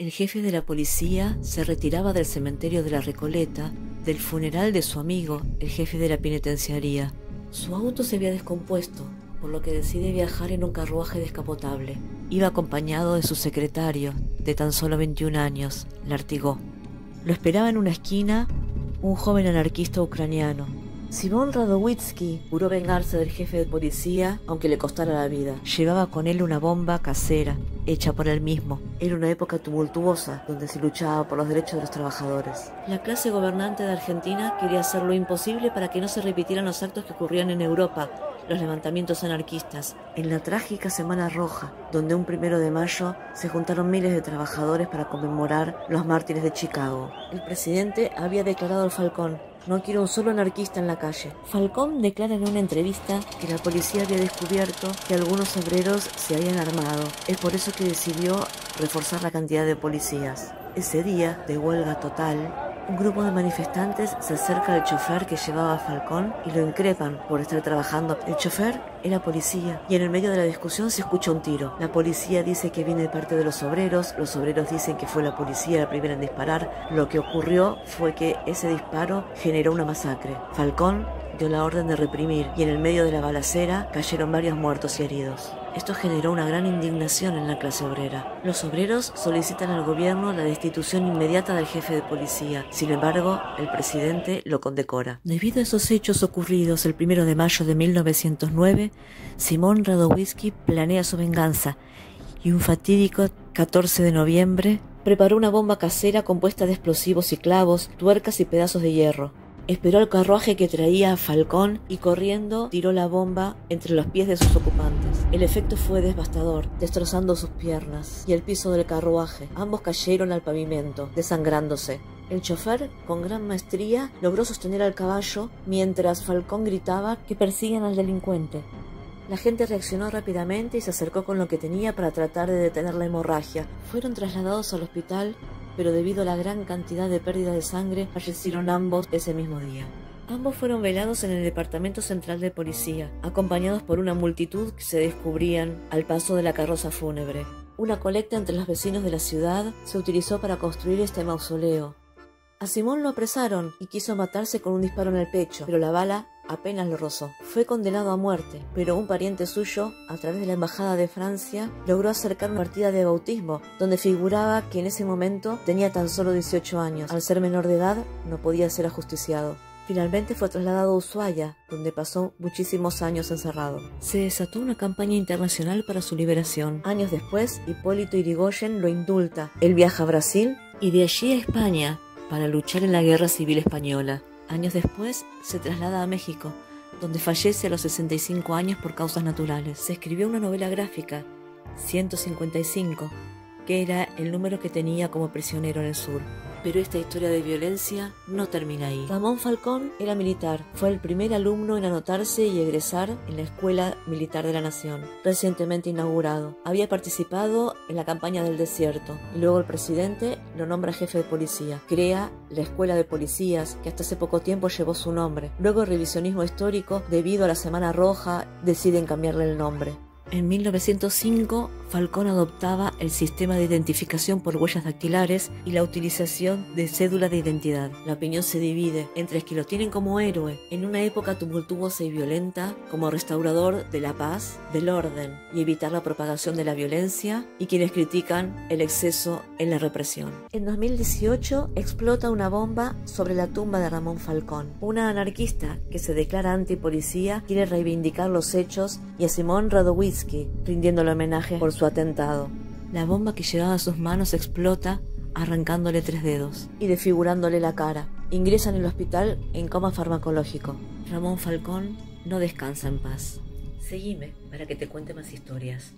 El jefe de la policía se retiraba del cementerio de la Recoleta del funeral de su amigo, el jefe de la penitenciaría. Su auto se había descompuesto, por lo que decide viajar en un carruaje descapotable. Iba acompañado de su secretario, de tan solo 21 años, Lartigó. Lo esperaba en una esquina un joven anarquista ucraniano. Simón Radowitzki juró vengarse del jefe de policía, aunque le costara la vida. Llevaba con él una bomba casera, hecha por él mismo. Era una época tumultuosa, donde se luchaba por los derechos de los trabajadores. La clase gobernante de Argentina quería hacer lo imposible para que no se repitieran los actos que ocurrían en Europa, los levantamientos anarquistas, en la trágica Semana Roja, donde un 1 de mayo se juntaron miles de trabajadores para conmemorar los mártires de Chicago. El presidente había declarado al Falcón: "No quiero un solo anarquista en la calle". Falcón declara en una entrevista que la policía había descubierto que algunos obreros se habían armado. Es por eso que decidió reforzar la cantidad de policías. Ese día, de huelga total, un grupo de manifestantes se acerca al chofer que llevaba a Falcón y lo increpan por estar trabajando. El chofer era policía y en el medio de la discusión se escucha un tiro. La policía dice que viene de parte de los obreros dicen que fue la policía la primera en disparar. Lo que ocurrió fue que ese disparo generó una masacre. Falcón dio la orden de reprimir y en el medio de la balacera cayeron varios muertos y heridos. Esto generó una gran indignación en la clase obrera. Los obreros solicitan al gobierno la destitución inmediata del jefe de policía. Sin embargo, el presidente lo condecora. Debido a esos hechos ocurridos el 1 de mayo de 1909, Simón Radowitzki planea su venganza y un fatídico 14 de noviembre preparó una bomba casera compuesta de explosivos y clavos, tuercas y pedazos de hierro. Esperó al carruaje que traía a Falcón y corriendo tiró la bomba entre los pies de sus ocupantes. El efecto fue devastador, destrozando sus piernas y el piso del carruaje. Ambos cayeron al pavimento, desangrándose. El chofer, con gran maestría, logró sostener al caballo mientras Falcón gritaba que persigan al delincuente. La gente reaccionó rápidamente y se acercó con lo que tenía para tratar de detener la hemorragia. Fueron trasladados al hospital, pero debido a la gran cantidad de pérdida de sangre, fallecieron ambos ese mismo día. Ambos fueron velados en el Departamento Central de Policía, acompañados por una multitud que se descubrían al paso de la carroza fúnebre. Una colecta entre los vecinos de la ciudad se utilizó para construir este mausoleo. A Simón lo apresaron y quiso matarse con un disparo en el pecho, pero la bala apenas lo rozó. Fue condenado a muerte, pero un pariente suyo, a través de la Embajada de Francia, logró acercar una partida de bautismo, donde figuraba que en ese momento tenía tan solo 18 años. Al ser menor de edad, no podía ser ajusticiado. Finalmente fue trasladado a Ushuaia, donde pasó muchísimos años encerrado. Se desató una campaña internacional para su liberación. Años después, Hipólito Yrigoyen lo indulta. Él viaja a Brasil y de allí a España para luchar en la Guerra Civil Española. Años después se traslada a México, donde fallece a los 65 años por causas naturales. Se escribió una novela gráfica, 155, que era el número que tenía como prisionero en el sur. Pero esta historia de violencia no termina ahí. Ramón Falcón era militar. Fue el primer alumno en anotarse y egresar en la Escuela Militar de la Nación, recientemente inaugurado. Había participado en la campaña del desierto y luego el presidente lo nombra jefe de policía. Crea la Escuela de Policías, que hasta hace poco tiempo llevó su nombre. Luego el revisionismo histórico, debido a la Semana Roja, deciden cambiarle el nombre. En 1905, Falcón adoptaba el sistema de identificación por huellas dactilares y la utilización de cédula de identidad. La opinión se divide entre los que lo tienen como héroe en una época tumultuosa y violenta, como restaurador de la paz, del orden y evitar la propagación de la violencia, y quienes critican el exceso en la represión. En 2018 explota una bomba sobre la tumba de Ramón Falcón. Una anarquista que se declara antipolicía quiere reivindicar los hechos y a Simón Radowitzki, rindiéndole homenaje por su atentado. La bomba que llevaba a sus manos explota, arrancándole 3 dedos y desfigurándole la cara. Ingresa en el hospital en coma farmacológico. Ramón Falcón no descansa en paz. Seguime para que te cuente más historias.